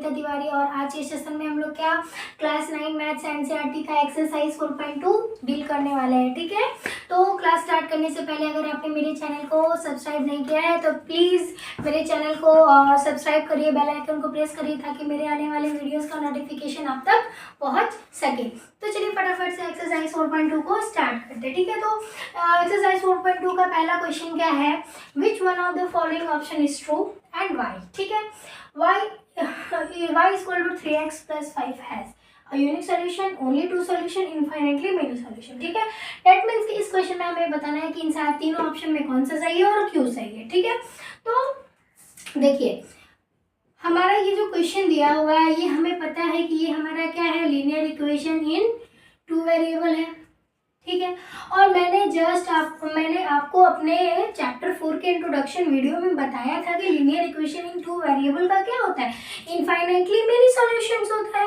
नमिता तिवारी और आज के सेशन में हम लोग क्या क्लास 9 मैथ्स एनसीईआरटी का एक्सरसाइज 4.2 डील करने वाले हैं। ठीक है, तो क्लास स्टार्ट करने से पहले अगर आपने मेरे चैनल को सब्सक्राइब नहीं किया है तो प्लीज़ मेरे चैनल को सब्सक्राइब करिए, बेल आइकन को प्रेस करिए ताकि मेरे आने वाले वीडियोस का नोटिफिकेशन आप तक पहुंच सके। तो चलिए फटाफट से एक्सरसाइज 4.2 को स्टार्ट करते हैं। ठीक है, तो एक्सरसाइज 4.2 का पहला क्वेश्चन क्या है, which one of the following option is true and why. ठीक है, y is equal to 3x plus 5 has a unique solution, only two solution, infinitely many solution। ठीक है, that means कि इस क्वेश्चन में हमें बताना है कि इन सारे तीनों ऑप्शन में कौन सा सही है और क्यों सही है। ठीक है, तो देखिए हमारा ये जो क्वेश्चन दिया हुआ है ये हमें पता है कि ये हमारा क्या है, linear equation in two variable है। ठीक है, और मैंने आपको अपने चैप्टर 4 के इंट्रोडक्शन वीडियो में बताया था कि linear equation in two variable का क्या होता है, इनफाइनाइटली मेनी सॉल्यूशंस होता है।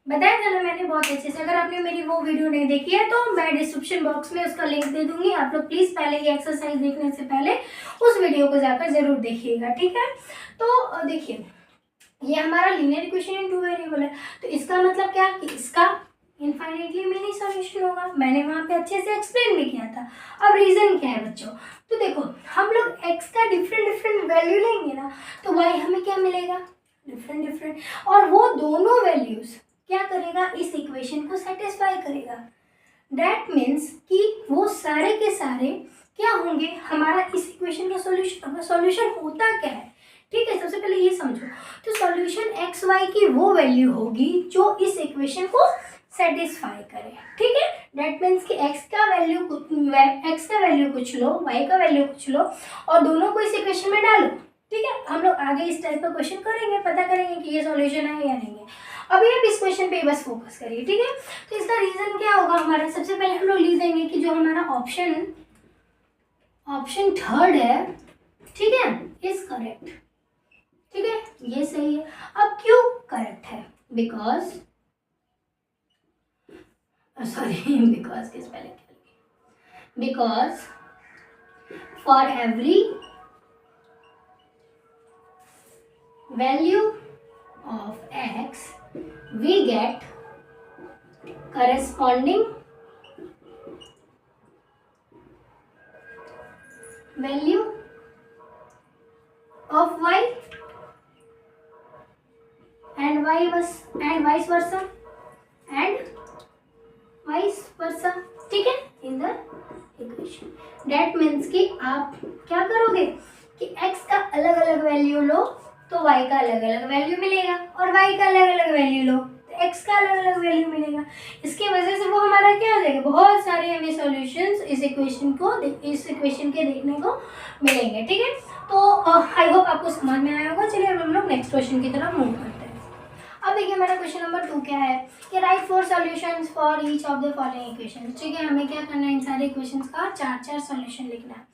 बताया था ना मैंने बहुत अच्छे से। अगर आपने मेरी वो वीडियो नहीं देखी है तो मैं डिस्क्रिप्शन बॉक्स में उसका लिंक दे दूंगी, आप लोग प्लीज़ पहले ये एक्सरसाइज देखने से पहले उस वीडियो को जाकर जरूर देखिएगा। ठीक है, तो देखिए ये हमारा linear equation in two variable है, तो इसका मतलब क्या कि इसका इनफाइनाइटली मेनी सॉल्यूशन होगा। मैंने वहाँ पे अच्छे से एक्सप्लेन भी किया था। अब रीज़न क्या है बच्चों, तो देखो हम लोग x का डिफरेंट वैल्यू लेंगे ना तो y हमें क्या मिलेगा, डिफरेंट, और वो दोनों वैल्यूज क्या करेगा, इस इक्वेशन को सेटिस्फाई करेगा। दैट मीन्स कि वो सारे के सारे क्या होंगे, हमारा इस इक्वेशन का सॉल्यूशन होता क्या है। ठीक है, सबसे पहले ये समझो, तो सॉल्यूशन एक्स वाई की वो वैल्यू होगी जो इस इक्वेशन को सेटिस्फाई करे। ठीक है, दैट मीन्स कि x का वैल्यू कुछ लो, y का वैल्यू कुछ लो और दोनों को इस इक्वेशन में डालो। ठीक है, हम लोग आगे इस टाइप का क्वेश्चन करेंगे, पता करेंगे कि ये सॉल्यूशन है या नहीं है। अभी आप इस क्वेश्चन पे बस फोकस करिए। ठीक है, तो इसका रीजन क्या होगा हमारा, सबसे पहले हम लोग लिख देंगे कि जो हमारा ऑप्शन थर्ड है, ठीक है, इज करेक्ट। ठीक है, ये सही है। अब क्यों करेक्ट है, बिकॉज किस पहले क्या लिखे, because for every value of x we get corresponding value of y and vice versa ठीक है, in the equation. That means कि आप क्या करोगे कि x का अलग अलग वैल्यू लो तो y का अलग अलग वैल्यू मिलेगा, और y का अलग अलग वैल्यू लो तो x का अलग अलग वैल्यू मिलेगा। इसके वजह से वो हमारा क्या हो जाएगा, बहुत सारे हमें सॉल्यूशंस इस इक्वेशन के देखने को मिलेंगे। ठीक है, तो आई होप आपको समझ में आया होगा। चलिए अब हम लोग नेक्स्ट क्वेश्चन की तरफ मूव करते हैं। अब देखिए हमारा क्वेश्चन नंबर 2 क्या है कि right 4 solutions for each of the following equations. ठीक है, हमें क्या करना है, इन सारे इक्वेशंस का 4 सॉल्यूशन लिखना है।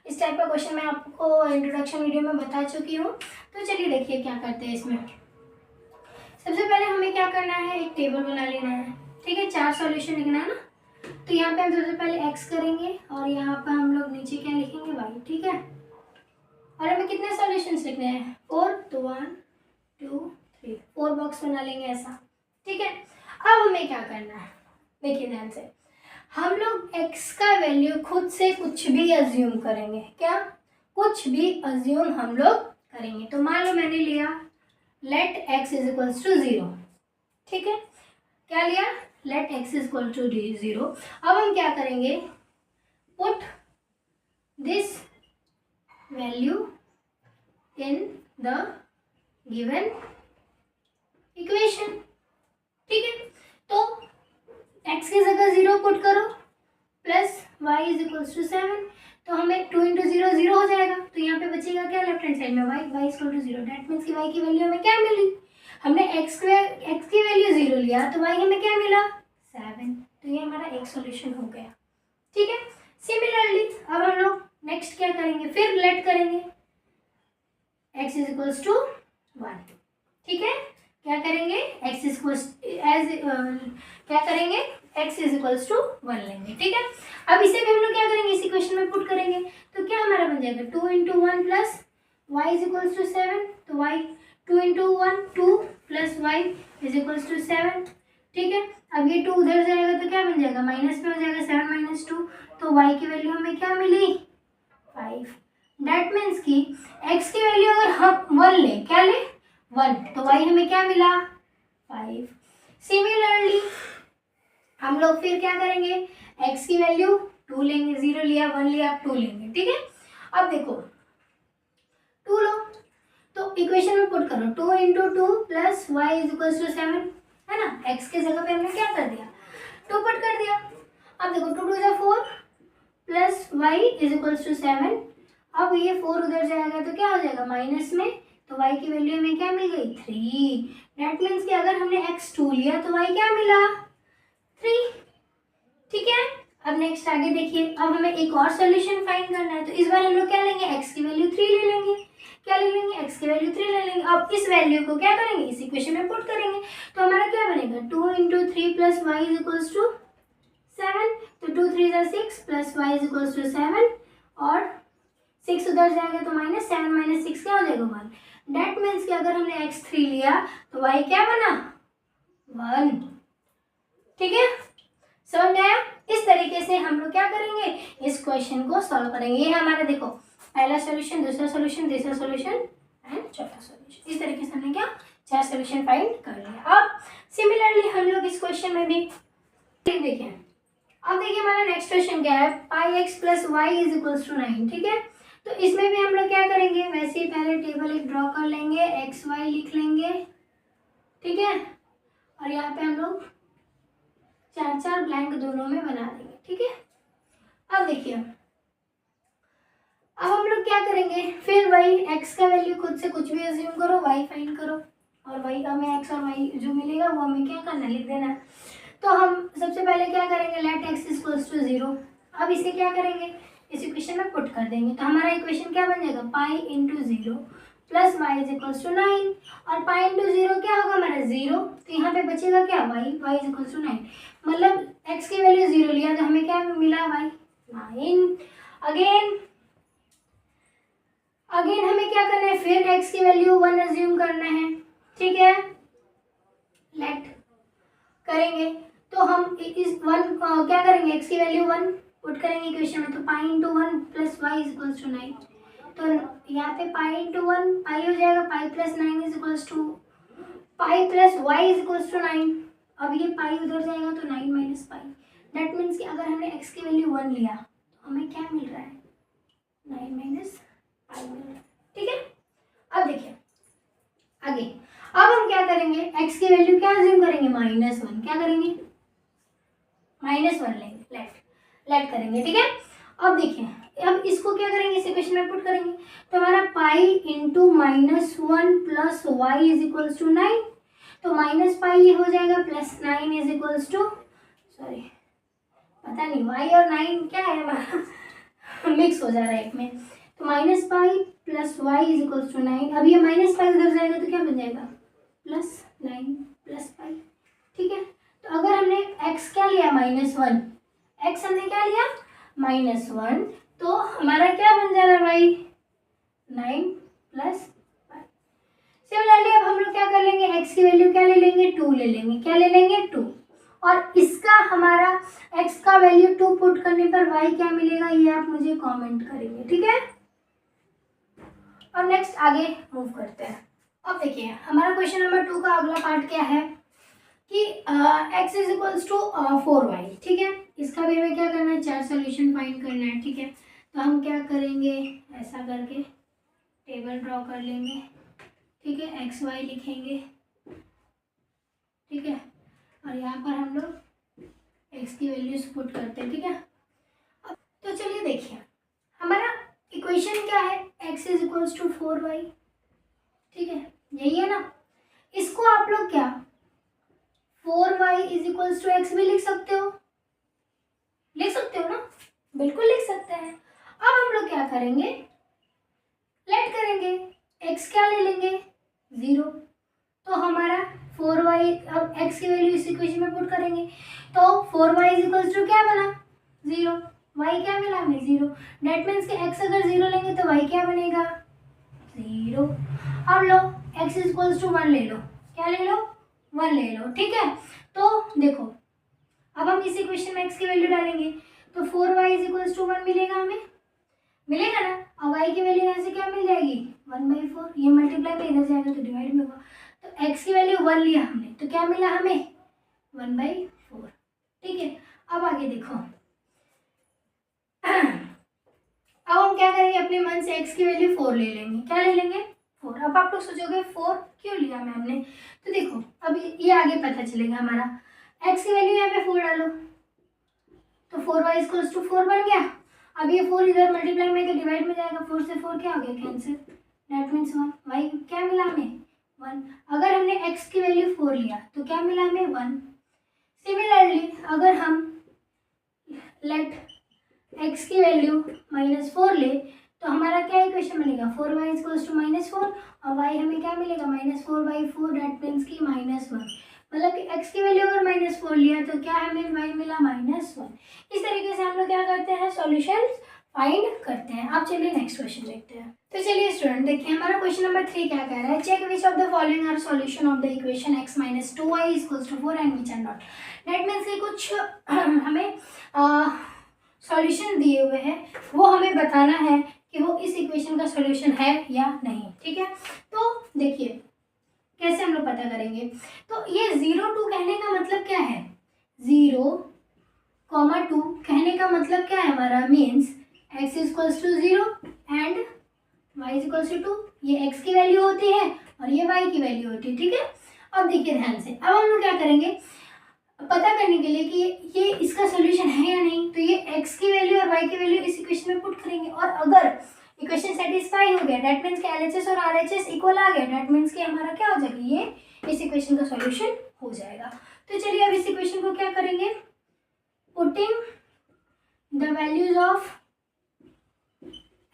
इस टाइप का क्वेश्चन मैं आपको इंट्रोडक्शन वीडियो में बता चुकी हूँ। तो चलिए देखिए क्या करते हैं इसमें। सबसे पहले हमें क्या करना है, एक टेबल बना लेना है। ठीक है, 4 सॉल्यूशन लिखना है ना, तो यहाँ पे हम सबसे पहले x करेंगे और यहाँ पर हम लोग नीचे क्या लिखेंगे, y। ठीक है, और हमें कितने सॉल्यूशंस लिखने हैं, 4, तो 1 2 3 4 बॉक्स बना लेंगे ऐसा। ठीक है, अब हमें क्या करना है, देखिए ध्यान से, हम लोग x का वैल्यू खुद से कुछ भी अज्यूम करेंगे। क्या, कुछ भी अज्यूम हम लोग करेंगे। तो मान लो मैंने लिया let x is equals to 0। ठीक है, क्या लिया, let x is equal to 0। अब हम क्या करेंगे, put this value in the given equation. ठीक है, तो x की जगह 0 पुट करो plus y is equals to 7, तो हमें 2 × 0 0 हो जाएगा। तो यहाँ पे बचेगा क्या, लेफ्ट हैंड साइड में y is equal to 0। That means कि y की वैल्यू हमें क्या मिली, हमने x की वैल्यू 0 लिया तो y हमें क्या मिला, 7। तो ये हमारा एक सॉल्यूशन हो गया। ठीक है, सिमिलरली अब हम लोग नेक्स्ट क्या करेंगे, फिर लेट करेंगे x इज इक्वल्स टू 1। ठीक है, क्या करेंगे, x इज इक्वल्स टू 1 लेंगे। ठीक है, अब इसे भी हम लोग क्या करेंगे, इस इक्वेशन में पुट करेंगे तो क्या हमारा बन जाएगा 2 × 1 plus y is equals to 7। तो y 2 into 1 2 plus y is equals to 7। ठीक है, अब ये 2 उधर जाएगा तो क्या बन जाएगा, माइनस में हो जाएगा, 7 माइनस 2, तो y की वैल्यू हमें क्या मिली 5। डेट मीन्स कि x की वैल्यू अगर हम 1 ले, क्या ले 1, तो y हमें क्या मिला 5। सिमिलरली हम लोग फिर क्या करेंगे, x की वैल्यू 2 लेंगे, 0 लिया 1 लिया, अब 2 लेंगे। ठीक है, अब देखो 2 लो तो इक्वेशन में पुट करो, 2 into 2 plus y is equal to 7, है ना, x के जगह पे हमने क्या कर दिया 2 पुट कर दिया। अब देखो 2 2 जा 4 plus y is equal to 7, अब ये 4 उधर जाएगा तो क्या हो जाएगा माइनस में, तो y की वैल्यू हमें क्या मिल गई 3। दैट मीन्स कि अगर हमने x 2 लिया तो y क्या मिला 3। ठीक है, अब नेक्स्ट आगे देखिए, अब हमें एक और सोल्यूशन फाइंड करना है, तो इस बार हम लोग क्या लेंगे, x की वैल्यू 3 ले लेंगे। क्या ले लेंगे, x की वैल्यू 3 ले लेंगे। अब इस वैल्यू को क्या करेंगे, इस इक्वेशन में पुट करेंगे, तो हमारा क्या बनेगा 2 into 3 plus y is equals to 7, तो 2 3 जा 6 plus y is equals to 7, और 6 उधर जाएगा तो माइनस 7 माइनस 6 क्या हो जाएगा 1। डेट मीन्स कि अगर हमने x 3 लिया तो y क्या बना 1। ठीक है, समझ में आया। इस तरीके से हम लोग क्या करेंगे, इस क्वेश्चन को सॉल्व करेंगे। ये हमारा देखो पहला सॉल्यूशन, दूसरा सॉल्यूशन, तीसरा सॉल्यूशन एंड चौथा सॉल्यूशन। इस तरीके से हमने क्या 4 सॉल्यूशन फाइंड कर लिया। अब सिमिलरली हम लोग इस क्वेश्चन में भी देखिए, अब देखिए हमारा नेक्स्ट क्वेश्चन क्या है, pi x plus y is equals to 9। ठीक है, तो इसमें भी हम लोग क्या करेंगे, वैसे ही पहले टेबल एक ड्रॉ कर लेंगे, एक्स वाई लिख लेंगे। ठीक है, और यहाँ पे हम लोग 4 4 ब्लैंक दोनों में बना देंगे। ठीक है, अब देखिए अब हम लोग क्या करेंगे, फिर वही x का वैल्यू खुद से कुछ भी अज्यूम करो, y फाइंड करो, और वही हमें x और y जो मिलेगा वो हमें क्या करना, लिख देना है। तो हम सबसे पहले क्या करेंगे, लेट x इक्वल्स टू 0। अब इसे क्या करेंगे, इस इक्वेशन में पुट कर देंगे, तो हमारा इक्वेशन क्या बन जाएगा, pi into 0 plus y is equals to 9, और पाई इंटू 0 क्या होगा हमारा 0, तो यहाँ पे बचेगा क्या y, y is equals to 9, मतलब x की वैल्यू 0 लिया तो हमें क्या मिला y 9। अगेन हमें क्या करना है, फिर x की वैल्यू 1 अज्यूम करना है। ठीक है, लेट करेंगे तो हम इस 1 क्या करेंगे, x की वैल्यू 1 पुट करेंगे इक्वेशन में, तो pi into 1 plus y is equals to 9, तो यहाँ पे पाई इंटू 1 पाई हो जाएगा, pi plus 9 is equals to pi plus y is equals to 9। अब ये पाई उधर जाएगा तो 9 माइनस पाई, दैट मीन्स कि अगर हमने x की वैल्यू 1 लिया तो हमें क्या मिल रहा है 9 माइनस पाई मिल रहा है। ठीक है, अब देखिए आगे, अब हम क्या करेंगे, x की वैल्यू क्या अज्यूम करेंगे -1, क्या करेंगे -1 लेंगे, लेट करेंगे। ठीक है, अब देखिए अब इसको क्या करेंगे, इस इक्वेशन में पुट करेंगे, तो हमारा pi into -1 plus y is equals to 9, तो माइनस पाई ये हो जाएगा plus 9 is equals to, sorry पता नहीं y और 9 क्या है हमारा मिक्स हो जा रहा है एक में, तो minus pi plus y is equals to 9। अब ये माइनस पाई उधर जाएगा तो क्या बन जाएगा प्लस 9 प्लस पाई। ठीक है, तो अगर हमने x क्या लिया -1, x हमने क्या लिया -1, तो हमारा क्या बन जा रहा है भाई 9 प्लस पाई। सिमिलरली अब हम लोग क्या कर लेंगे, x की वैल्यू क्या ले लेंगे 2 ले लेंगे, क्या ले लेंगे 2, और इसका हमारा x का वैल्यू 2 पुट करने पर y क्या मिलेगा ये आप मुझे कमेंट करेंगे। ठीक है, और नेक्स्ट आगे मूव करते हैं। अब देखिए हमारा क्वेश्चन नंबर 2 का अगला पार्ट क्या है कि x is equals to 4y। ठीक है, इसका भी हमें क्या करना है, 4 सॉल्यूशन फाइंड करना है। ठीक है, तो हम क्या करेंगे, ऐसा करके टेबल ड्रॉ कर लेंगे। ठीक है, एक्स वाई लिखेंगे। ठीक है, और यहाँ पर हम लोग x की वैल्यूज पुट करते हैं। ठीक है, अब तो चलिए देखिए हमारा इक्वेशन क्या है, x is equals to 4y। ठीक है, यही है ना, इसको आप लोग क्या 4y is equals to x भी लिख सकते हो, ना, बिल्कुल लिख सकते हैं। अब हम लोग क्या करेंगे, लेट करेंगे, x क्या ले लेंगे 0, तो हमारा 4y, अब x की वैल्यू इस इक्वेशन में पुट करेंगे, तो 4y इज इक्वल्स टू क्या बना 0, y क्या मिला हमें 0, डेट मीन्स कि x अगर 0 लेंगे तो y क्या बनेगा 0। अब लो x इक्वल्स टू 1 ले लो, क्या ले लो, 1 ले लो, ठीक है। तो देखो अब हम इस इक्वेशन में x की वैल्यू डालेंगे तो 4y इक्वल्स टू 1 मिलेगा, हमें मिलेगा ना। अब y की वैल्यू यहाँ से क्या मिल जाएगी 1/4, ये मल्टीप्लाई में इधर जाएगा तो डिवाइड में होगा, तो x की वैल्यू 1 लिया हमने तो क्या मिला हमें 1/4, ठीक है। अब आगे देखो अब हम क्या करेंगे, अपने मन से x की वैल्यू 4 ले लेंगे, क्या ले लेंगे 4। अब आप लोग सोचोगे 4 क्यों लिया मैम ने, तो देखो अब ये आगे पता चलेगा हमारा। x की वैल्यू यहाँ पे 4 डालो तो 4y इक्वल्स टू 4 बन गया। अब ये 4 इधर मल्टीप्लाई में तो डिवाइड में जाएगा, 4 से 4 क्या हो गया कैंसिल, दैट मीन्स 1। y क्या मिला हमें 1। अगर हमने x की वैल्यू 4 लिया तो क्या मिला हमें 1। सिमिलरली अगर हम लेट x की वैल्यू -4 ले तो हमारा क्या इक्वेशन बनेगा 4y इक्वल्स टू -4 और y हमें क्या मिलेगा -4/4, दैट मीन्स की -1। मतलब कि x की वैल्यू अगर -4 लिया तो क्या हमें y मिला -1। इस तरीके से हम लोग क्या करते हैं, सॉल्यूशन फाइंड करते हैं। अब चलिए नेक्स्ट क्वेश्चन देखते हैं। तो चलिए स्टूडेंट देखिए हमारा क्वेश्चन नंबर 3 क्या कह रहा है, check which of the following are solution of the equation x - 2y equals to 4 and which are not. That means कि कुछ हमें सॉल्यूशन दिए हुए हैं, वो हमें बताना है कि वो इस इक्वेशन का सॉल्यूशन है या नहीं, ठीक है। तो देखिए कैसे हम लोग पता करेंगे, तो ये 0, 2 कहने का मतलब क्या है, 0, 2 कहने का मतलब क्या है हमारा, means x equals to 0 and y equals to 2। ये x की वैल्यू होती है और ये y की वैल्यू होती है, ठीक है। अब देखिए ध्यान से, अब हम लोग क्या करेंगे पता करने के लिए कि ये इसका सॉल्यूशन है या नहीं, तो ये x की वैल्यू और y की वैल्यू इस इक्वेशन में पुट करेंगे और अगर इक्वेशन सेटिस्फाई हो गया दैट मीन्स कि LHS और RHS इक्वल आ गया, दैट मीन्स कि हमारा क्या हो जाएगा, ये इस इक्वेशन का सॉल्यूशन हो जाएगा। तो चलिए अब इस इक्वेशन को क्या करेंगे, putting the values of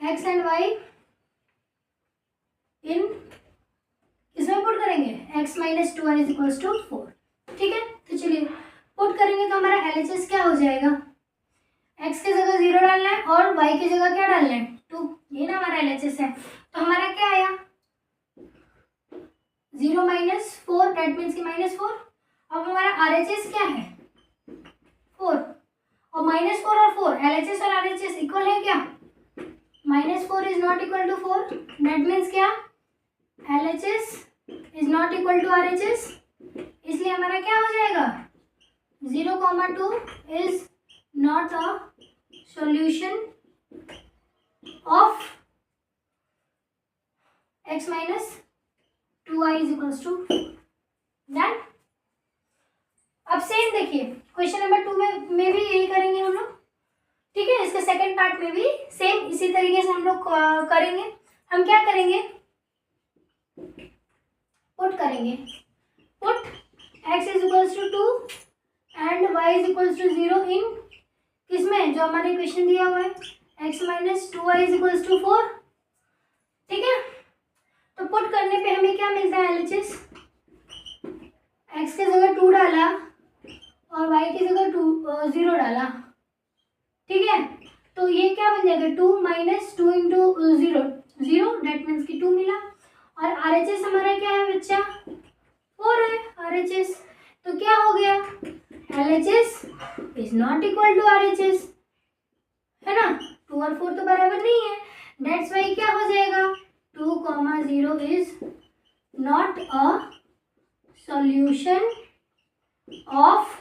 x and y इन इसमें पुट करेंगे x - 2y इक्वल्स टू 4, ठीक है। तो चलिए पुट करेंगे तो हमारा LHS क्या हो जाएगा, x की जगह 0 डालना है और y की जगह क्या डालना है 2, ये ना हमारा LHS है। तो हमारा क्या आया 0 - 4, दैट मीन्स की -4। अब हमारा RHS क्या है 4 और -4 और 4 LHS और RHS इक्वल है क्या, -4 is not equal to 4, that means क्या LHS is not equal to RHS, इसलिए हमारा क्या हो जाएगा 0, 2 is not a solution of x - 2y equals to done. अब सेम देखिए क्वेश्चन नंबर 2 में भी यही करेंगे हम लोग, ठीक है। इसके सेकंड पार्ट में भी सेम इसी तरीके से हम लोग करेंगे। हम क्या करेंगे पुट करेंगे, put x is equals to 2 and y is equals to 0 in किसमें, जो हमारे इक्वेशन दिया हुआ है x - 2y is equals to 4, ठीक है। तो पुट करने पे हमें क्या मिलता है LHS, x की जगह 2 डाला और y की जगह 0 डाला, ठीक है। तो ये क्या बन जाएगा 2 - 2 इंटू 0 0, दैट मीन्स की 2 मिला। और RHS हमारा क्या है बच्चा 4 है RHS, तो क्या हो गया LHS is not equal to RHS, है ना, 2 और 4 तो बराबर नहीं है, दैट्स वाई क्या हो जाएगा 2, 0 is not a solution of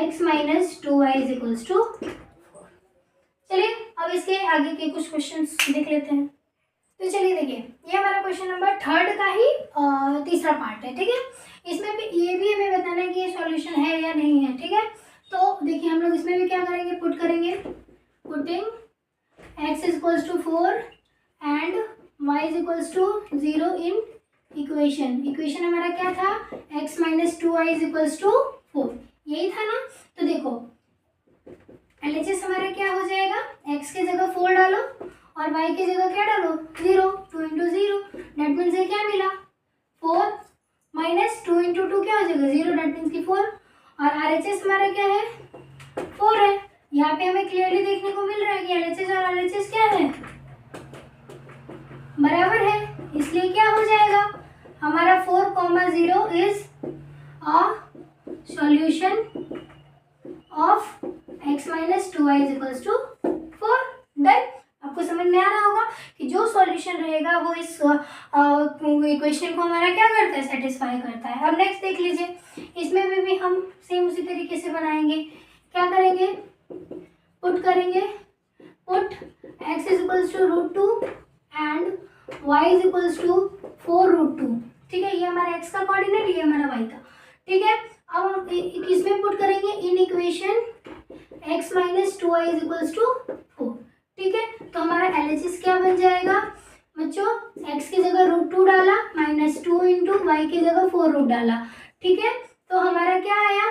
x - 2y equals to 4। चलिए अब इसके आगे के कुछ क्वेश्चंस देख लेते हैं। तो चलिए देखिए ये हमारा क्वेश्चन नंबर 3 का ही तीसरा पार्ट है, ठीक है। इसमें भी ये भी हमें बताना है कि ये सॉल्यूशन है या नहीं है, ठीक है। तो देखिए हम लोग इसमें भी क्या करेंगे पुट करेंगे, putting x equals to 4 and y equals to 0 in equation हमारा क्या था x - 2y इक्वल्स टू 4, यही था ना। तो देखो LHS हमारा क्या हो जाएगा x की जगह 4 डालो और y की जगह क्या डालो 0, 2 इंटू 0, डेट मीन्स ये क्या मिला 4 माइनस 2 इंटू 2 क्या हो जाएगा 0, डेट मीन्स की 4। और RHS हमारा क्या है 4 है। यहाँ पे हमें क्लियरली देखने को मिल रहा है कि LHS और RHS क्या है बराबर है, इसलिए क्या हो जाएगा हमारा 4,0 is a solution of x minus 2y is equals to 4। Done. आपको समझ में आ रहा होगा कि जो सॉल्यूशन रहेगा वो इस इक्वेशन को हमारा क्या करता है, सेटिस्फाई करता है। अब नेक्स्ट देख लीजिए, इसमें भी हम सेम उसी तरीके से बनाएंगे। क्या करेंगे, पुट करेंगे, put x is equals to √2 and y is equals to 4√2। ठीक है, ये हमारा x का कोऑर्डिनेट, ये हमारा y का। ठीक है, अब हम किसमें पुट करेंगे, in equation x minus 2y is equals to 4। ठीक है, तो हमारा LHS क्या बन जाएगा बच्चों, x की जगह √2 डाला माइनस 2 इंटू y की जगह 4 डाला। ठीक है, तो हमारा क्या आया,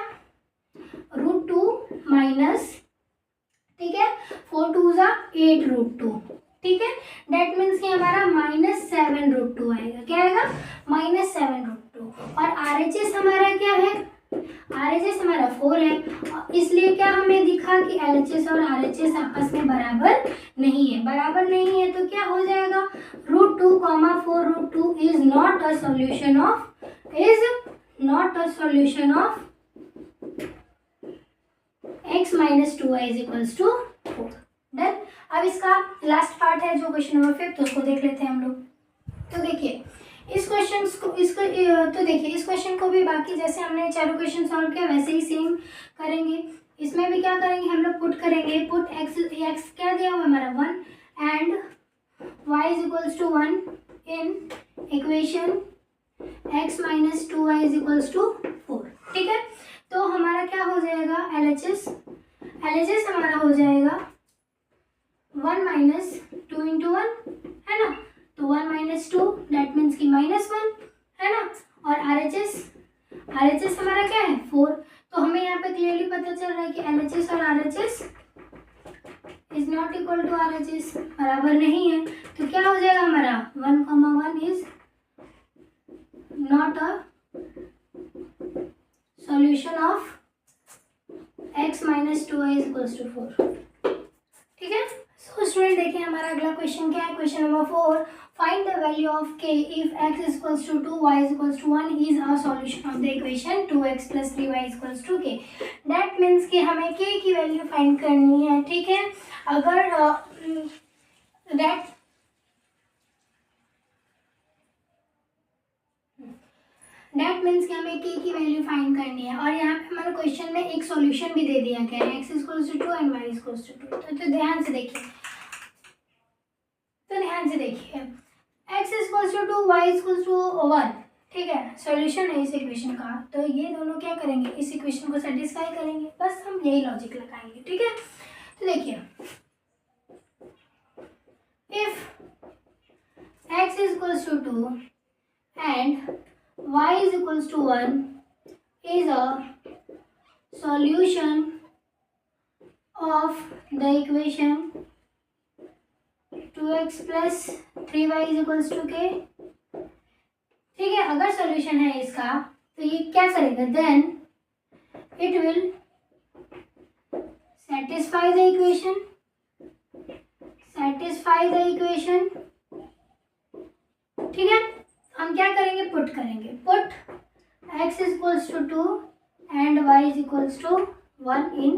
√2 माइनस, ठीक है, 4 2 जा 8√2। ठीक है, डेट मीन्स कि हमारा -7√2 आएगा। क्या आएगा, -7√2। और RHS हमारा क्या है, RHS हमारा 4 है, इसलिए क्या हमें दिखा कि LHS और RHS आपस में बराबर नहीं है। बराबर नहीं है तो क्या हो जाएगा, √2, 4√2 is not a solution of, x minus 2y is equals to 4। Done. अब इसका लास्ट पार्ट है जो क्वेश्चन नंबर 5, तो उसको देख लेते हैं हम लोग। तो देखिए इस क्वेश्चन को, इस क्वेश्चन को भी बाकी जैसे हमने चारों क्वेश्चन सॉल्व किया वैसे ही सेम करेंगे। इसमें भी क्या करेंगे, हम लोग पुट करेंगे, पुट x क्या दिया हुआ हमारा 1 and y is equals to 1 in equation x minus 2y is equals to 4। ठीक है, तो हमारा क्या हो जाएगा, LHS हमारा हो जाएगा 1 माइनस 2 इंटू 1, है ना, तो 1 माइनस 2 डेट मीन्स की -1, है ना। और RHS हमारा क्या है 4। तो हमें यहाँ पे क्लियरली पता चल रहा है कि LHS और RHS is not equal to RHS, बराबर नहीं है। तो क्या हो जाएगा हमारा 1,1 is not a solution of x minus 2y is equals to 4। ठीक है, सो स्टूडेंट देखिए हमारा अगला क्वेश्चन क्या है, question number 4, find the value of k if x is equals to 2 y is equals to 1 is a solution of the equation 2x plus 3y is equals to k। That means कि हमें k की value find करनी है। ठीक है, अगर that means कि हमें k की वैल्यू फाइंड करनी है। और यहाँ पे हमारे क्वेश्चन में एक सॉल्यूशन भी दे दिया गया है, x is equals to 2 and y is equals to 2। तो ध्यान से देखिए, x is equals to 2, y is equals to 1। ठीक है, सॉल्यूशन है इस इक्वेशन का, तो ये दोनों क्या करेंगे, इस इक्वेशन को सेटिस्फाई करेंगे। बस हम यही लॉजिक लगाएंगे। ठीक है, तो देखिए if x is equals to 2 and y is equals to 1 is a solution of the equation 2x plus 3y is equals to k। ठीक है, अगर सॉल्यूशन है इसका तो ये क्या करेगा, then it will satisfy the equation। ठीक है, हम क्या करेंगे, पुट करेंगे, put x is equals to 2 and y is equals to 1 in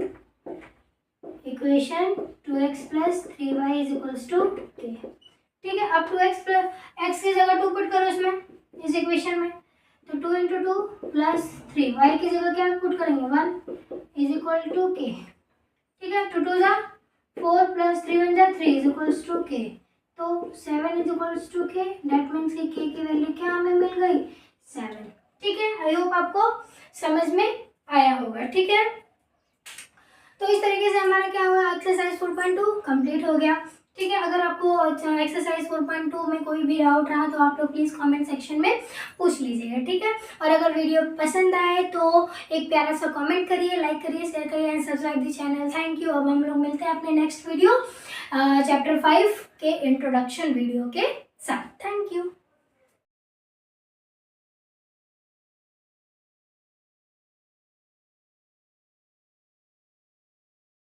equation 2x plus 3y is equals to k। ठीक है, अब 2x प्लस x की जगह 2 पुट करो इसमें, इस इक्वेशन में, तो 2 इंटू 2 प्लस 3, y की जगह क्या पुट करेंगे 1 इज इक्वल टू k। ठीक है, 2 2 जा 4 प्लस 3 1 जा 3 इज इक्वल्स टू k। तो 7 is equals to k, that means कि k की वैल्यू क्या हमें मिल गई 7। ठीक है, आई होप आपको समझ में आया होगा। ठीक है, तो इस तरीके से हमारा क्या हुआ, एक्सरसाइज 4.2 कंप्लीट हो गया। ठीक है, अगर आपको एक्सरसाइज 4.2 में कोई भी डाउट रहा तो आप लोग प्लीज़ कमेंट सेक्शन में पूछ लीजिएगा। ठीक है, और अगर वीडियो पसंद आए तो एक प्यारा सा कमेंट करिए, लाइक करिए, शेयर करिए and subscribe the channel. Thank you. अब हम लोग मिलते हैं अपने नेक्स्ट वीडियो चैप्टर 5 के इंट्रोडक्शन वीडियो के साथ। Thank you.